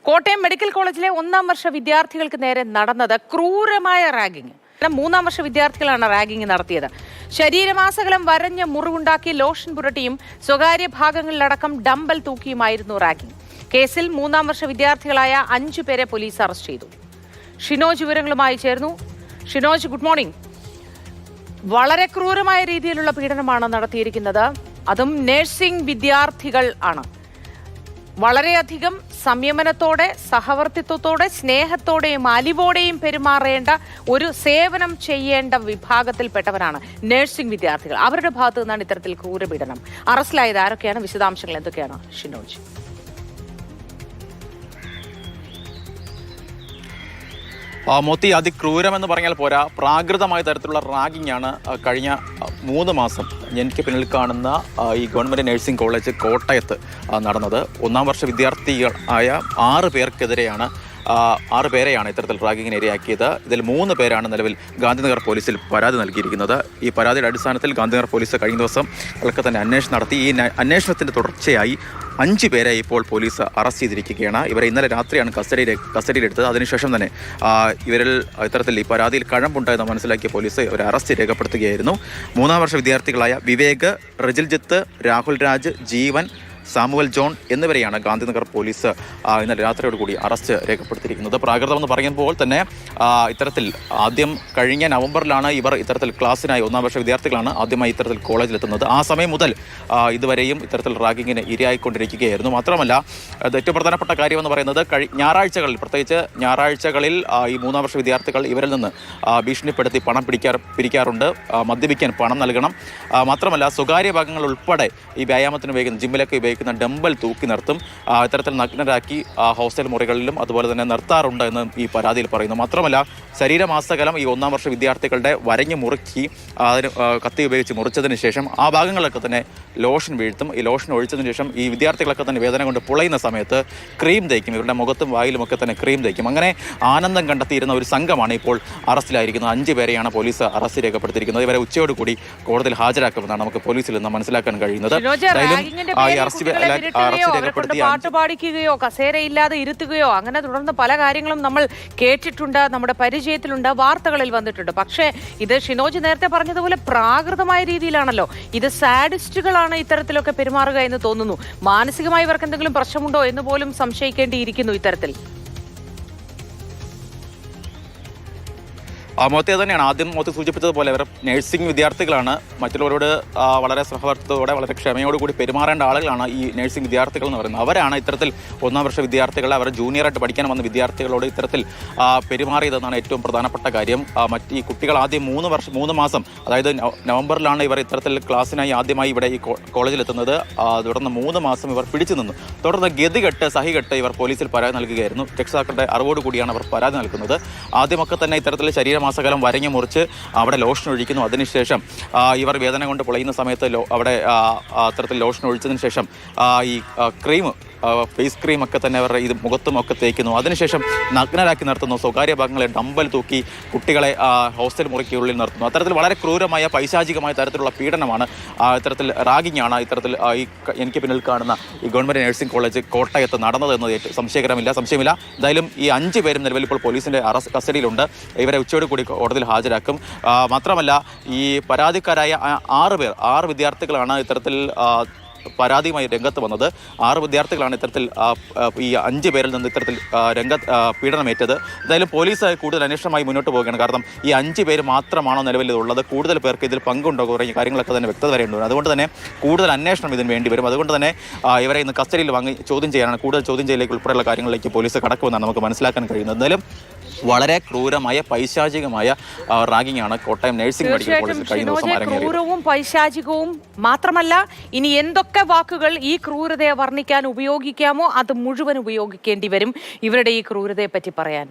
Kottayam medical കോളേജിലെ 1ാം വർഷ വിദ്യാർത്ഥികൾക്ക് നേരെ നടന്നത് ക്രൂരമായ റാഗിംഗ്. 3ാം വർഷ വിദ്യാർത്ഥികളാണ് റാഗിംഗ് നടത്തിയത്. ശരീരമാസകലം വരഞ്ഞ് മുറിവുണ്ടാക്കി ലോഷൻ പുരട്ടിയും സ്വകാര്യ ഭാഗങ്ങളിലടക്കം ഡംബൽ തൂക്കിയുമായിരുന്നു റാഗിംഗ്. കേസിൽ 3ാം വർഷ വിദ്യാർത്ഥികളായ 5 പേരെ പോലീസ് അറസ്റ്റ് ചെയ്തു. ഷിനോജ് വിവരങ്ങളുമായി ചേർന്നു. Shinoj, good morning. വളരെ ക്രൂരമായ രീതിയിലുള്ള പീഡനമാണ് നടത്തിയിരിക്കുന്നത്. അതും നഴ്സിംഗ് വിദ്യാർത്ഥികൾ ആണ്. വളരെയധികം സംയമനത്തോടെ, സഹവർത്തിത്വത്തോടെ, സ്നേഹത്തോടെയും അലിവോടെയും പെരുമാറേണ്ട, ഒരു സേവനം ചെയ്യേണ്ട വിഭാഗത്തിൽപ്പെട്ടവരാണ് നഴ്സിംഗ് വിദ്യാർത്ഥികൾ. അവരുടെ ഭാഗത്തു നിന്നാണ് ഇത്തരത്തിൽ ക്രൂരപീഡനം. അറസ്റ്റിലായത് ആരൊക്കെയാണ്? വിശദാംശങ്ങൾ എന്തൊക്കെയാണ് ഷിനോജ്? മോത്തി, അതിക്രൂരമെന്ന് പറഞ്ഞാൽ പോരാ, പ്രാകൃതമായ തരത്തിലുള്ള റാഗിംഗ് ആണ് കഴിഞ്ഞ 3 മാസം എനിക്ക് പിന്നിൽ കാണുന്ന ഈ ഗവൺമെൻറ് നഴ്സിംഗ് കോളേജ് കോട്ടയത്ത് നടന്നത്. 1ാം വർഷ വിദ്യാർത്ഥികൾ ആയ 6 പേർക്കെതിരെയാണ് 6 പേരെയാണ് ഇത്തരത്തിൽ റാഗിങ്ങിന് ഇരയാക്കിയത്. ഇതിൽ 3 പേരാണ് നിലവിൽ ഗാന്ധിനഗർ പോലീസിൽ പരാതി നൽകിയിരിക്കുന്നത്. ഈ പരാതിയുടെ അടിസ്ഥാനത്തിൽ ഗാന്ധിനഗർ പോലീസ് കഴിഞ്ഞ ദിവസം അവർക്ക് തന്നെ അന്വേഷണം നടത്തി. ഈ അന്വേഷണത്തിൻ്റെ തുടർച്ചയായി 5 പേരെ ഇപ്പോൾ പോലീസ് അറസ്റ്റ് ചെയ്തിരിക്കുകയാണ്. ഇവരെ ഇന്നലെ രാത്രിയാണ് കസ്റ്റഡിയിലെടുത്തത്. അതിനുശേഷം തന്നെ ഇവരിൽ ഇത്തരത്തിൽ ഈ പരാതിയിൽ കഴമ്പുണ്ടായെന്ന് മനസ്സിലാക്കിയ പോലീസ് ഒരു അറസ്റ്റ് രേഖപ്പെടുത്തുകയായിരുന്നു. 3ാം വർഷ വിദ്യാർത്ഥികളായ വിവേക്, റിജിൽജിത്ത്, രാഹുൽ രാജ്, ജീവൻ, സാമുവൽ ജോൺ എന്നിവരെയാണ് ഗാന്ധിനഗർ പോലീസ് ഇന്നലെ രാത്രിയോടുകൂടി അറസ്റ്റ് രേഖപ്പെടുത്തിയിരിക്കുന്നത്. പ്രാകൃതമെന്ന് പറയുമ്പോൾ തന്നെ ഇത്തരത്തിൽ ആദ്യം കഴിഞ്ഞ നവംബറിലാണ് ഇവർ ഇത്തരത്തിൽ ക്ലാസ്സിനായി 1ാം വർഷ വിദ്യാർത്ഥികളാണ് ആദ്യമായി ഇത്തരത്തിൽ കോളേജിലെത്തുന്നത്. ആ സമയം മുതൽ ഇതുവരെയും ഇത്തരത്തിൽ റാഗിങ്ങിന് ഇരയായിക്കൊണ്ടിരിക്കുകയായിരുന്നു. മാത്രമല്ല, ഏറ്റവും പ്രധാനപ്പെട്ട കാര്യമെന്ന് പറയുന്നത് ഞായറാഴ്ചകളിൽ, പ്രത്യേകിച്ച് ഞായറാഴ്ചകളിൽ ഈ 3ാം വർഷ വിദ്യാർത്ഥികൾ ഇവരിൽ നിന്ന് ഭീഷണിപ്പെടുത്തി പണം പിരിക്കാറുണ്ട്. മദ്യപിക്കാൻ പണം നൽകണം. മാത്രമല്ല, സ്വകാര്യ ഭാഗങ്ങൾ ഉൾപ്പെടെ ഈ വ്യായാമത്തിന് ഉപയോഗിക്കുന്ന, ജിമ്മിലൊക്കെ ഉപയോഗിക്കുന്ന ഡംബൽ തൂക്കി നിർത്തും. ഇത്തരത്തിൽ നഗ്നരാക്കി ഹോസ്റ്റൽ മുറികളിലും അതുപോലെ തന്നെ നിർത്താറുണ്ട് എന്ന് ഈ പരാതിയിൽ പറയുന്നു. മാത്രമല്ല, ശരീരമാസകലം ഈ 1ാം വർഷ വിദ്യാർത്ഥികളുടെ വരഞ്ഞ് മുറുക്കി അതിന് കത്തി ഉപയോഗിച്ച് മുറിച്ചതിന് ശേഷം ആ ഭാഗങ്ങളൊക്കെ തന്നെ ലോഷൻ വീഴ്ത്തും. ഈ ലോഷൻ ഒഴിച്ചതിന് ശേഷം ഈ വിദ്യാർത്ഥികളൊക്കെ തന്നെ വേദന കൊണ്ട് പുളയുന്ന സമയത്ത് ക്രീം തേക്കും. ഇവരുടെ മുഖത്തും വായിലും ഒക്കെ തന്നെ ക്രീം തേക്കും. അങ്ങനെ ആനന്ദം കണ്ടെത്തിയിരുന്ന ഒരു സംഘമാണ് ഇപ്പോൾ അറസ്റ്റിലായിരിക്കുന്നത്. 5 പേരെയാണ് പോലീസ് അറസ്റ്റ് രേഖപ്പെടുത്തിയിരിക്കുന്നത്. ഇവരെ ഉച്ചയോടുകൂടി കോടതിയിൽ ഹാജരാക്കുമെന്നാണ് നമുക്ക് പോലീസിൽ നിന്ന് മനസ്സിലാക്കാൻ കഴിയുന്നത്. പാട്ട് പാടിക്കുകയോ കസേരയില്ലാതെ ഇരുത്തുകയോ അങ്ങനെ തുടർന്ന് പല കാര്യങ്ങളും നമ്മൾ കേട്ടിട്ടുണ്ട്, നമ്മുടെ പരിചയത്തിലുണ്ട്, വാർത്തകളിൽ വന്നിട്ടുണ്ട്. പക്ഷേ ഇത് ഷിനോജ് നേരത്തെ പറഞ്ഞതുപോലെ പ്രാകൃതമായ രീതിയിലാണല്ലോ. ഇത് സാഡിസ്റ്റുകളാണ് ഇത്തരത്തിലൊക്കെ പെരുമാറുക എന്ന് തോന്നുന്നു. മാനസികമായി ഇവർക്ക് എന്തെങ്കിലും പ്രശ്നമുണ്ടോ എന്ന് പോലും സംശയിക്കേണ്ടിയിരിക്കുന്നു ഇത്തരത്തിൽ. മോത്തി തന്നെയാണ് ആദ്യം മോത്തി സൂചിപ്പിച്ചതുപോലെ ഇവർ നഴ്സിംഗ് വിദ്യാർത്ഥികളാണ്. മറ്റുള്ളവരോട് വളരെ സഹവർത്തിത്തോടെ, വളരെ ക്ഷമയോടുകൂടി പെരുമാറേണ്ട ആളുകളാണ് ഈ നഴ്സിംഗ് വിദ്യാർത്ഥികൾ എന്ന് പറയുന്നത്. അവരാണ് ഇത്തരത്തിൽ 1ാം വർഷ വിദ്യാർത്ഥികളെ, അവർ ജൂനിയറായിട്ട് പഠിക്കാൻ വന്ന വിദ്യാർത്ഥികളോട് ഇത്തരത്തിൽ പെരുമാറിയതെന്നാണ് ഏറ്റവും പ്രധാനപ്പെട്ട കാര്യം. ഈ കുട്ടികൾ ആദ്യം 3 മാസം, അതായത് നവംബറിലാണ് ഇവർ ഇത്തരത്തിൽ ക്ലാസ്സിനായി ആദ്യമായി ഇവിടെ ഈ കോളേജിലെത്തുന്നത്. തുടർന്ന് 3 മാസം ഇവർ പിടിച്ചു നിന്നു. തുടർന്ന് സഹികെട്ട് ഇവർ പോലീസിൽ പരാതി നൽകുകയായിരുന്നു. രക്ഷിതാക്കളുടെ അറിവോടുകൂടിയാണ് അവർ പരാതി നൽകുന്നത്. ആദ്യമൊക്കെ തന്നെ ഇത്തരത്തിൽ ശരീരമാസകലം വരഞ്ഞു മുറിച്ച് അവിടെ ലോഷൻ ഒഴിക്കുന്നു. അതിനുശേഷം ഇവർ വേദന കൊണ്ട് പൊളയുന്ന സമയത്ത് അവിടെ അത്തരത്തിൽ ലോഷൻ ഒഴിച്ചതിന് ശേഷം ഈ ഫേസ് ക്രീം ഒക്കെ തന്നെ അവരുടെ ഇത് മുഖത്തും ഒക്കെ തേക്കുന്നു. അതിനുശേഷം നഗ്നരാക്കി നിർത്തുന്നു. സ്വകാര്യ ഭാഗങ്ങളെ ഡംബൽ തൂക്കി കുട്ടികളെ ഹോസ്റ്റൽ മുറിക്കുള്ളിൽ നിർത്തുന്നു. അത്തരത്തിൽ വളരെ ക്രൂരമായ, പൈശാചികമായ തരത്തിലുള്ള പീഡനമാണ്, ഇത്തരത്തിൽ റാഗിങ്ങാണ് ഇത്തരത്തിൽ എനിക്ക് പിന്നിൽ കാണുന്ന ഈ ഗവൺമെൻറ് നഴ്സിംഗ് കോളേജ് കോട്ടയത്ത് നടന്നതെന്നത് സംശയമില്ല. എന്തായാലും ഈ 5 പേരും നിലവിൽ ഇപ്പോൾ പോലീസിൻ്റെ കസ്റ്റഡിയിലുണ്ട്. ഇവരെ ഉച്ചയോടുകൂടി കോടതിയിൽ ഹാജരാക്കും. മാത്രമല്ല, ഈ പരാതിക്കാരായ 6 വിദ്യാർത്ഥികളാണ് ഇത്തരത്തിൽ പരാതിയുമായി രംഗത്ത് വന്നത്. 6 വിദ്യാർത്ഥികളാണ് ഇത്തരത്തിൽ ഈ 5 പേരിൽ നിന്ന് ഇത്തരത്തിൽ പീഡനമേറ്റത്. എന്തായാലും പോലീസ് കൂടുതൽ അന്വേഷണമായി മുന്നോട്ട് പോവുകയാണ്. കാരണം ഈ 5 പേര് മാത്രമാണോ നിലവിൽ ഉള്ളത്? കൂടുതൽ പേർക്ക് ഇതിൽ പങ്കുണ്ടോ? തുടങ്ങിയ കാര്യങ്ങളൊക്കെ തന്നെ വ്യക്തത വരേണ്ടതുണ്ട്. അതുകൊണ്ട് തന്നെ കൂടുതൽ അന്വേഷണം ഇതിന് വേണ്ടി വരും. അതുകൊണ്ട് തന്നെ ഇവരെ ഇന്ന് കസ്റ്റഡിയിൽ വാങ്ങി ചോദ്യം ചെയ്യാനാണ്, കൂടുതൽ ചോദ്യം ചെയ്യലേക്ക് ഉൾപ്പെടെയുള്ള കാര്യങ്ങളിലേക്ക് പോലീസ് കടക്കുമെന്നാണ് നമുക്ക് മനസ്സിലാക്കാൻ കഴിയുന്നത്. എന്തായാലും വളരെ ക്രൂരമായ, പൈശാചികമായ റാഗിംഗ് ആണ് കോട്ടയം നഴ്സിംഗ് മെഡിക്കൽ കോളേജിൽ കഴിഞ്ഞ ദിവസം അരങ്ങേറിയത്. ക്രൂരവും പൈശാചികവും മാത്രമല്ല, ഇനി എന്തൊക്കെ വാക്കുകൾ ഈ ക്രൂരതയെ വർണ്ണിക്കാൻ ഉപയോഗിക്കാമോ അത് മുഴുവൻ ഉപയോഗിക്കേണ്ടി വരും ഇവരുടെ ഈ ക്രൂരതയെ പറ്റി പറയാൻ.